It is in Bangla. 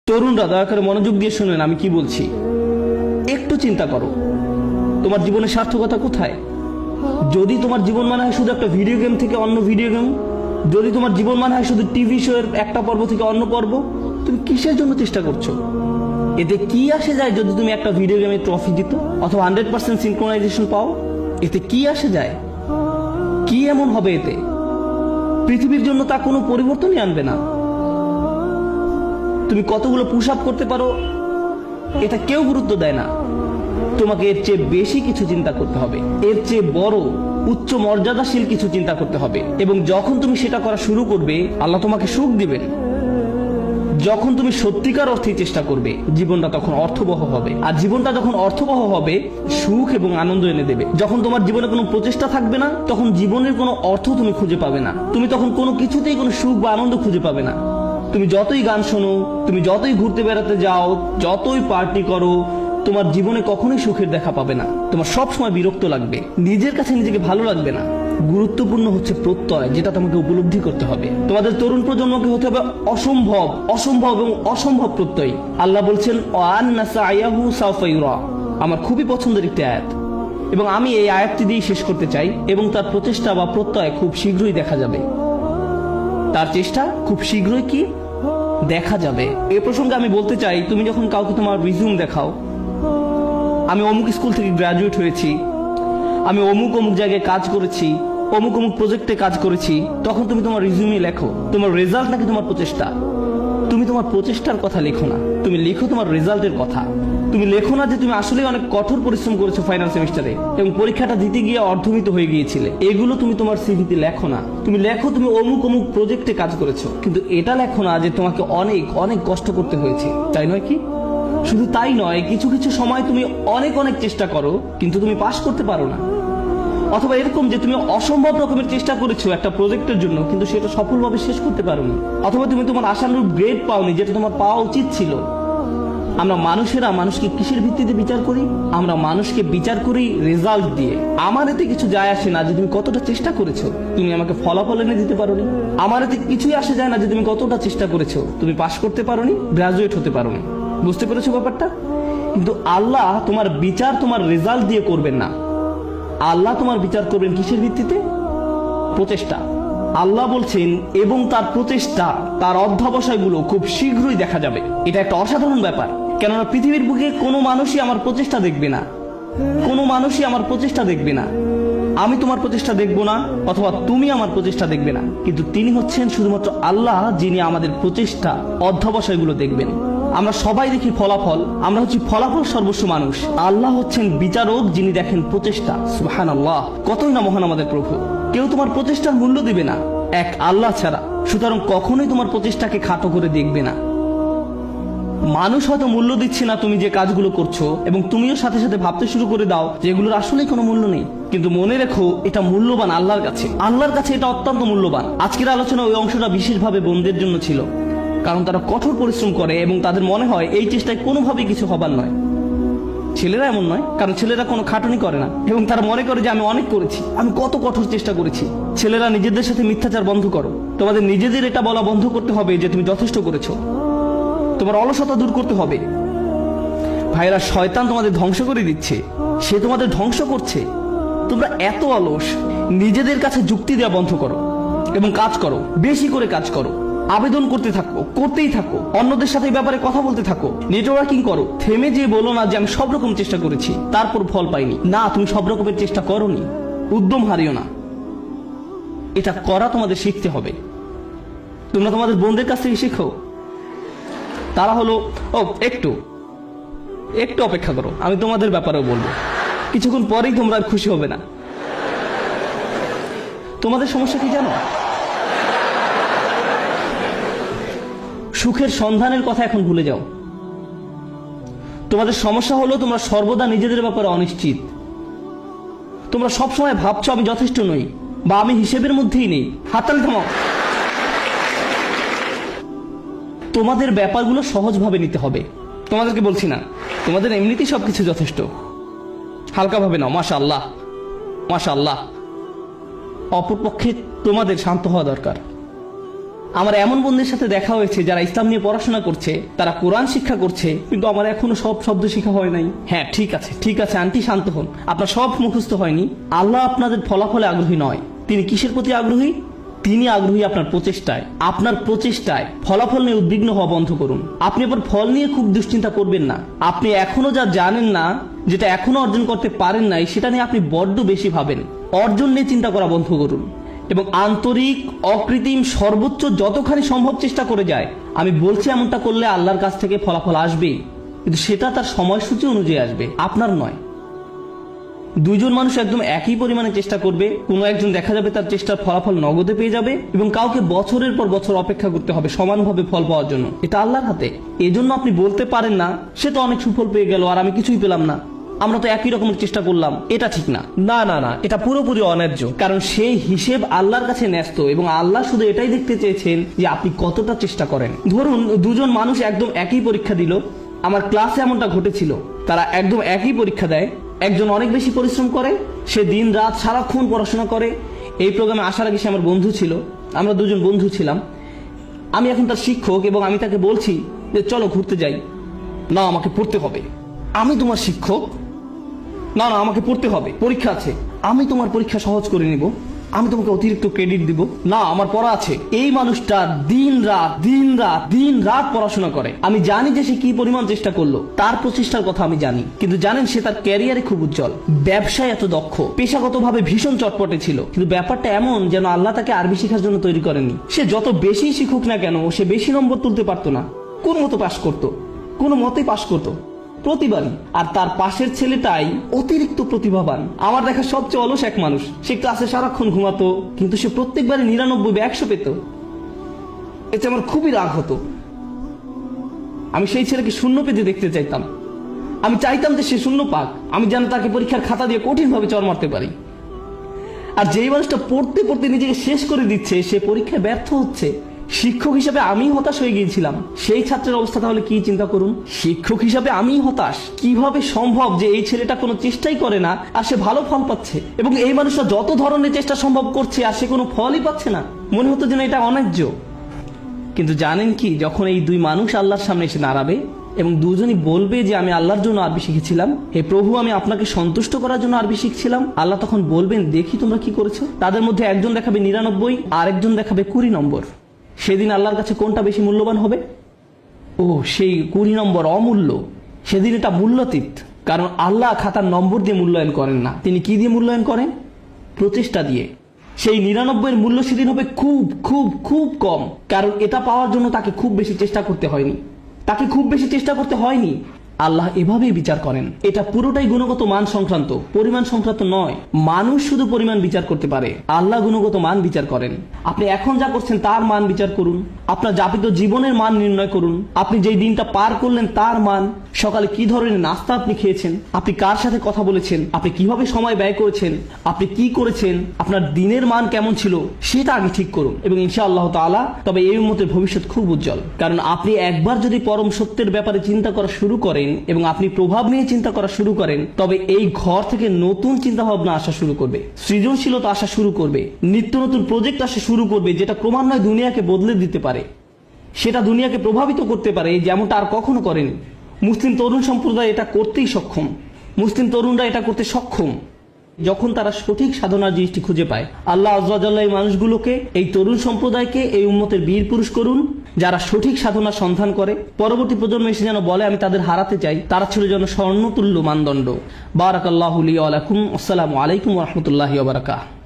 তরুণরা দয়া করে মনোযোগ দিয়ে শুনেন আমি কি বলছি। একটু চিন্তা করো, তোমার জীবনের সার্থকতা কোথায়? যদি তোমার জীবন মানে হয় শুধু একটা ভিডিও গেম থেকে অন্য ভিডিও গেম, যদি তোমার জীবন মানে হয় শুধু টিভি শো এর একটা পর্ব থেকে অন্য পর্ব, তুমি কিসের জন্য চেষ্টা করছো? এতে কি আসে যায় যদি তুমি একটা ভিডিও গেমে ট্রফি জিতো অথবা 100% সিনক্রোনাইজেশন পাও? এতে কি আসে যায়? কি এমন হবে এতে? পৃথিবীর জন্য তা কোনো পরিবর্তনই আনবে না। তুমি কতগুলো পুশ আপ করতে পারো এটা কেউ গুরুত্ব দেয় না। তোমাকে এর চেয়ে বেশি কিছু চিন্তা করতে হবে, এর চেয়ে বড় উচ্চ মর্যাদাশীল কিছু চিন্তা করতে হবে। এবং যখন তুমি সেটা করা শুরু করবে, আল্লাহ তোমাকে সুখ দিবেন। যখন তুমি সত্যিকার অর্থে চেষ্টা করবে, জীবনটা তখন অর্থবহ হবে। আর জীবনটা যখন অর্থবহ হবে, সুখ এবং আনন্দ এনে দেবে। যখন তোমার জীবনে কোনো প্রচেষ্টা থাকবে না, তখন জীবনের কোনো অর্থ তুমি খুঁজে পাবে না। তুমি তখন কোনো কিছুতেই কোনো সুখ বা আনন্দ খুঁজে পাবে না। তুমি যতই গান শোনো, তুমি যতই ঘুরতে বেড়াতে যাও, যতই পার্টি করো, তোমার জীবনে কখনোই সুখের দেখা পাবে না। তোমার সব সময় বিরক্ত লাগবে, নিজের কাছে নিজেকে ভালো লাগবে না। গুরুত্বপূর্ণ হচ্ছে প্রত্যয়, যেটা তোমাকে উপলব্ধি করতে হবে। তোমাদের তরুণ প্রজন্মকে হতে হবে অসম্ভব, অসম্ভব এবং অসম্ভব প্রত্যয়। আল্লাহ বলছেন ওয়ান্না সায়াহু সাওফা ইউরা। আমার খুবই পছন্দের একটি আয়াত, এবং আমি এই আয়াতটি দিয়ে শেষ করতে চাই। এবং তার প্রচেষ্টা বা প্রত্যয় খুব শীঘ্রই দেখা যাবে। তার চেষ্টা খুব শীঘ্রই কি দেখা যাবে। এ প্রসঙ্গে আমি বলতে চাই, তুমি যখন কাউকে তোমার রিজিউম দেখাও, আমি অমুক স্কুল থেকে গ্রাজুয়েট হয়েছি, আমি অমুক অমুক জায়গায় কাজ করেছি, অমুক অমুক প্রজেক্টে কাজ করেছি, তখন তুমি তোমার রিজিউমে লেখো তোমার রেজাল্ট নাকি তোমার প্রচেষ্টা। তুমি তোমার প্রচেষ্টার কথা লেখো না, তুমি লেখো তোমার রেজাল্টের কথা। তুমি লেখো না যে তুমি আসলে অনেক কঠোর পরিশ্রম করেছো ফাইনাল সেমিস্টারে এবং পরীক্ষাটা দিতে গিয়ে অর্ধমিত হয়ে গিয়েছিলে। এগুলো তুমি তোমার সিভিতে লেখো না। তুমি লেখো তুমি অমুক অমুক প্রজেক্টে কাজ করেছো, কিন্তু এটা লেখো না যে তোমাকে অনেক অনেক কষ্ট করতে হয়েছে। তাই নয় কি? শুধু তাই নয়, কিছু কিছু সময় তুমি অনেক অনেক চেষ্টা করো কিন্তু তুমি পাশ করতে পারো না। অথবা এরকম যে তুমি অসম্ভব রকমের চেষ্টা করেছো একটা প্রজেক্টের জন্য, কিন্তু সেটা সফলভাবে শেষ করতে পারোনি। অথবা তুমি তোমার আশানুরূপ গ্রেড পাওনি, যেটা তোমার পাওয়া উচিত ছিল। আমরা মানুষেরা মানুষকে কিসের ভিত্তিতে বিচার করি? আমরা মানুষকে বিচার করি রেজাল্ট দিয়ে। আমার এতে কিছু যায় আসে না যে তুমি কতটা চেষ্টা করেছো, তুমি আমাকে ফলাফল এনে দিতে পারোনি। আমার এতে কিছুই আসে যায় না যে তুমি কতটা চেষ্টা করেছো, তুমি পাশ করতে পারোনি, গ্রাজুয়েট হতে পারোনি। বুঝতে পেরেছো ব্যাপারটা? কিন্তু আল্লাহ তোমার বিচার তোমার রেজাল্ট দিয়ে করবেন না। আল্লাহ তোমার বিচার করবেন কিসের ভিত্তিতে? প্রচেষ্টা। আল্লাহ বলছেন এবং তার প্রচেষ্টা, তার অধ্যবসায়গুলো খুব শীঘ্রই দেখা যাবে। এটা একটা অসাধারণ ব্যাপার, কেননা পৃথিবীর বুকে কোনো মানুষই আমার প্রচেষ্টা দেখবে না, কোনো মানুষই আমার প্রচেষ্টা দেখবে না। আমি তোমার প্রচেষ্টা দেখবো না, অথবা তুমি আমার প্রচেষ্টা দেখবে না, কিন্তু তিনি হচ্ছেন শুধুমাত্র আল্লাহ, যিনি আমাদের প্রচেষ্টা অধ্যবসায়গুলো দেখবেন। আমরা সবাই দেখি ফলাফল, আমরা হচ্ছি ফলাফল সর্বস্ব মানুষ। আল্লাহ হচ্ছেন বিচারক, যিনি দেখেন প্রচেষ্টা। সুবহানাল্লাহ, কতই না মহান আমাদের প্রভু। কেউ তোমার প্রচেষ্টার মূল্য দিবে না এক আল্লাহ ছাড়া, সুতরাং কখনোই তোমার প্রচেষ্টাকে খাটো করে দেখবে না। মানুষ হয়তো মূল্য দিচ্ছে না তুমি যে কাজগুলো করছো, এবং তুমিও সাথে সাথে ভাবতে শুরু করে দাও যে এগুলোর আসলেই কোনো মূল্য নেই। কিন্তু মনে রেখো, এটা মূল্যবান আল্লাহর কাছে। আল্লাহর কাছে এটা অত্যন্ত মূল্যবান। আজকের আলোচনা ওই অংশটা বিশেষভাবে বোনদের জন্য ছিল, কারণ তারা কঠোর পরিশ্রম করে এবং তাদের মনে হয় এই চেষ্টায় কোনোভাবেই কিছু হবার নয়। ছেলেরা এমন নয়, কারণ ছেলেরা কোনো খাটুনি করে না এবং তারা মনে করে যে আমি অনেক করেছি, আমি কত কঠোর চেষ্টা করেছি। ছেলেরা নিজেদের সাথে মিথ্যাচার বন্ধ করো। তোমাদের নিজেদের এটা বলা বন্ধ করতে হবে যে তুমি যথেষ্ট করেছো। তোমার অলসতা দূর করতে হবে। ভাইরা, শয়তান তোমাদের ধ্বংস করে দিচ্ছে, সে তোমাদের ধ্বংস করছে। তোমরা এত অলস। নিজেদের কাছে যুক্তি দেওয়া বন্ধ করো এবং কাজ করো, বেশি করে কাজ করো, আবেদন করতে থাকো, করতেই থাকো, অন্যদের সাথে এই ব্যাপারে কথা বলতে থাকো, নেটওয়ার্কিং করো। থেমে যে বলো না যে আমি সব রকম চেষ্টা করেছি তারপর ফল পাইনি। না, তুমি সব রকমের চেষ্টা করোনি। উদ্যম হারিও না, এটা করা তোমাদের শিখতে হবে। তোমরা তোমাদের বোনদের কাছ থেকে শিখো। তারা হলো একটু একটু অপেক্ষা করো, আমি তোমাদের ব্যাপারেও বলবো। কিছুক্ষণ পরেই তোমরা আর খুশি হবে না। তোমাদের সমস্যা কি জানো? সুখের সন্ধানের কথা এখন ভুলে যাও। তোমাদের সমস্যা হলো তোমরা সর্বদা নিজেদের ব্যাপারে অনিশ্চিত। তোমরা সবসময় ভাবছো আমি যথেষ্ট নই, বা আমি হিসেবের মধ্যেই নেই। হাততালি থামাও। তোমাদের ব্যাপারগুলো সহজভাবে নিতে হবে। তোমাদেরকে বলছি না, তোমাদের এমনিতেই সবকিছু যথেষ্ট। হালকাভাবে নাও। মাশাআল্লাহ, মাশাআল্লাহ। অপরপক্ষে তোমাদের শান্ত হওয়া দরকার। আমার এমন বন্ধুদের সাথে দেখা হয়েছে যারা ইসলাম নিয়ে পড়াশোনা করছে, তারা কোরআন শিক্ষা করছে, কিন্তু আমার এখনো সব শব্দ শিক্ষা হয় নাই। হ্যাঁ ঠিক আছে আন্টি, শান্ত হন, আপনার সব মুখস্থ হয়নি। আল্লাহ আপনাদের ফলাফলে আগ্রহী নয়। তিনি কিসের প্রতি আগ্রহী? তিনি আগ্রহী আপনার প্রচেষ্টায়। আপনার প্রচেষ্টায় ফলাফল নিয়ে উদ্বিগ্ন হওয়া বন্ধ করুন। আপনি আবার ফল নিয়ে খুব দুশ্চিন্তা করবেন না। আপনি এখনো যা জানেন না, যেটা এখনো অর্জন করতে পারেন নাই, সেটা নিয়ে আপনি বড্ড বেশি ভাবেন। অর্জন নিয়ে চিন্তা করা বন্ধ করুন এবং আন্তরিক, অকৃত্রিম, সর্বোচ্চ যতখানি সম্ভব চেষ্টা করে যায়। আমি বলছি এমনটা করলে আল্লাহর কাছ থেকে ফলাফল আসবেই, কিন্তু সেটা তার সময়সূচি অনুযায়ী আসবে, আপনার নয়। দুইজন মানুষ একদম একই পরিমাণে চেষ্টা করবে, কোনো একজন দেখা যাবে তার চেষ্টার ফলাফল নগদে পেয়ে যাবে, এবং কাউকে বছরের পর বছর অপেক্ষা করতে হবে সমানভাবে ফল পাওয়ার জন্য। এটা আল্লাহর হাতে। এজন্য আপনি বলতে পারেন না সে তো অনেক সুফল পেয়ে গেল আর আমি কিছুই পেলাম না, আমরা তো একই রকমের চেষ্টা করলাম। এটা ঠিক না, না, এটা পুরোপুরি অন্যায্য। কারণ সেই হিসেব আল্লাহর কাছে ন্যস্ত, এবং আল্লাহ শুধু এটাই দেখতে চেয়েছেন যে আপনি কতটা চেষ্টা করেন। ধরুন দুজন মানুষ একদম একই পরীক্ষা দিল। আমার ক্লাসে এমনটা ঘটেছিল, তারা একদম একই পরীক্ষা দেয়। একজন অনেক বেশি পরিশ্রম করে, সে দিন রাত সারাক্ষণ পড়াশোনা করে। এই প্রোগ্রামে আসার আগে সে আমার বন্ধু ছিল, আমরা দুজন বন্ধু ছিলাম। আমি এখন তার শিক্ষক এবং আমি তাকে বলছি যে চলো ঘুরতে যাই। না, আমাকে পড়তে হবে। আমি তোমার শিক্ষক? না, আমাকে পড়তে হবে, পরীক্ষা আছে। আমি তোমার পরীক্ষা সহজ করে নিব, আমি তোমাকে অতিরিক্ত ক্রেডিট দিব। না, আমার পড়া আছে। এই মানুষটা দিন রাত পড়াশোনা করে। আমি জানি যে সে কি পরিমাণ চেষ্টা করলো, তার প্রচেষ্টার কথা আমি জানি। কিন্তু জানেন, সে তার ক্যারিয়ারে খুব উজ্জ্বল, ব্যবসায় এত দক্ষ, পেশাগতভাবে ভীষণ চটপটে ছিল। কিন্তু ব্যাপারটা এমন যেন আল্লাহ তাকে আরবি শেখার জন্য তৈরি করেননি। সে যত বেশি শিখুক না কেন, সে বেশি নম্বর তুলতে পারতো না। কোনো মতেই পাশ করতো প্রতিবারই। আর তার পাশের ছেলেটাই অতিরিক্ত প্রতিভাবান, আমার দেখা সবচেয়ে অলস এক মানুষ। সে ক্লাসে সারাক্ষণ ঘুমাতো, কিন্তু সে প্রত্যেকবারই 99/100 পেত। এতে আমার খুবই রাগ হতো। আমি সেই ছেলেকে শূন্য পেতে দেখতে চাইতাম। আমি চাইতাম যে সে শূন্য পাক, আমি যেন তাকে পরীক্ষার খাতা দিয়ে কঠিনভাবে চড় মারতে পারি। আর যেই মানুষটা পড়তে পড়তে নিজেকে শেষ করে দিচ্ছে, সে পরীক্ষায় ব্যর্থ হচ্ছে। শিক্ষক হিসাবে আমি হতাশ হয়ে গিয়েছিলাম। সেই ছাত্রের অবস্থা তাহলে কি চিন্তা করুন। শিক্ষক হিসাবে আমি হতাশ। কিভাবে সম্ভব যে এই ছেলেটা কোনো চেষ্টাই করে না আর সে ভালো ফল পাচ্ছে, এবং এই মানুষটা যত ধরনের চেষ্টা সম্ভব করছে আর সে কোনো ফলই পাচ্ছে না। মনে হতো যেন এটা অন্যায্য। কিন্তু জানেন কি, যখন এই দুই মানুষ আল্লাহর সামনে এসে দাঁড়াবে এবং দুজনই বলবে যে আমি আল্লাহর জন্য আরবি শিখেছিলাম, হে প্রভু, আমি আপনাকে সন্তুষ্ট করার জন্য আরবি শিখছিলাম, আল্লাহ তখন বলবেন, দেখি তোমরা কি করেছো। তাদের মধ্যে একজন দেখাবে 99 আর একজন দেখাবে 20 নম্বর। সেদিন আল্লাহর কাছে কোনটা বেশি মূল্যবান হবে? সেই 20 নম্বর অমূল্য। সেদিন এটা মূল্যাতীত। কারণ আল্লাহ খাতার নম্বর দিয়ে মূল্যায়ন করেন না। তিনি কি দিয়ে মূল্যায়ন করেন? প্রচেষ্টা দিয়ে। সেই 99 এর মূল্য সেদিন হবে খুব খুব খুব কম। কারণ এটা পাওয়ার জন্য তাকে খুব বেশি চেষ্টা করতে হয়নি। আল্লাহ এভাবেই বিচার করেন। এটা পুরোটাই গুণগত মান সংক্রান্ত, পরিমাণ সংক্রান্ত নয়। মানুষ শুধু পরিমাণ বিচার করতে পারে, আল্লাহ গুণগত মান বিচার করেন। আপনি এখন যা করছেন তার মান বিচার করুন, আপনার যাপিত জীবনের মান নির্ণয় করুন, আপনি যেই দিনটা পার করলেন তার মান, সকালে কি ধরনের নাস্তা আপনি খেয়েছেন, আপনি কার সাথে কথা বলেছেন, আপনি কিভাবে সময় ব্যয় করেছেন, আপনি কি করেছেন, আপনার দিনের মান কেমন ছিল, সেটা আগে ঠিক করুন। এবং ইনশাআল্লাহ তাআলা তবে এই উম্মতের ভবিষ্যৎ খুব উজ্জ্বল। কারণ আপনি একবার যদি পরম সত্যের ব্যাপারে চিন্তা করা শুরু করেন এবং আপনি প্রভাব নিয়ে চিন্তা করা শুরু করেন, তবে এই ঘর থেকে নতুন চিন্তা ভাবনা আসা শুরু করবে, সৃজনশীলতা আসা শুরু করবে, নিত্য নতুন প্রজেক্ট আসা শুরু করবে, যেটা ক্রমান্বয়ে দুনিয়াকে বদলে দিতে পারে, সেটা দুনিয়াকে প্রভাবিত করতে পারে, যেমনটা আর কখনো করেনি। মুসলিম তরুণ সম্প্রদায় এটা করতেই সক্ষম। মুসলিম তরুণরা এটা করতে সক্ষম যখন তারা সঠিক সাধনার জিনিসটি খুঁজে পায়। আল্লাহ আযজা ওয়া জাল্লা এই মানুষগুলোকে, এই তরুণ সম্প্রদায়কে এই উম্মতের বীর পুরুষ করুন, যারা সঠিক সাধনার সন্ধান করে। পরবর্তী প্রজন্ম এসে যেন বলে আমি তাদের হারাতে চাই, তারা ছিল যেন স্বর্ণতুল্য মানদণ্ড। বারাকাল্লাহু লি ওয়া লাকুম। আসসালামু আলাইকুম ওয়া রাহমাতুল্লাহি ওয়া বারাকাতুহু।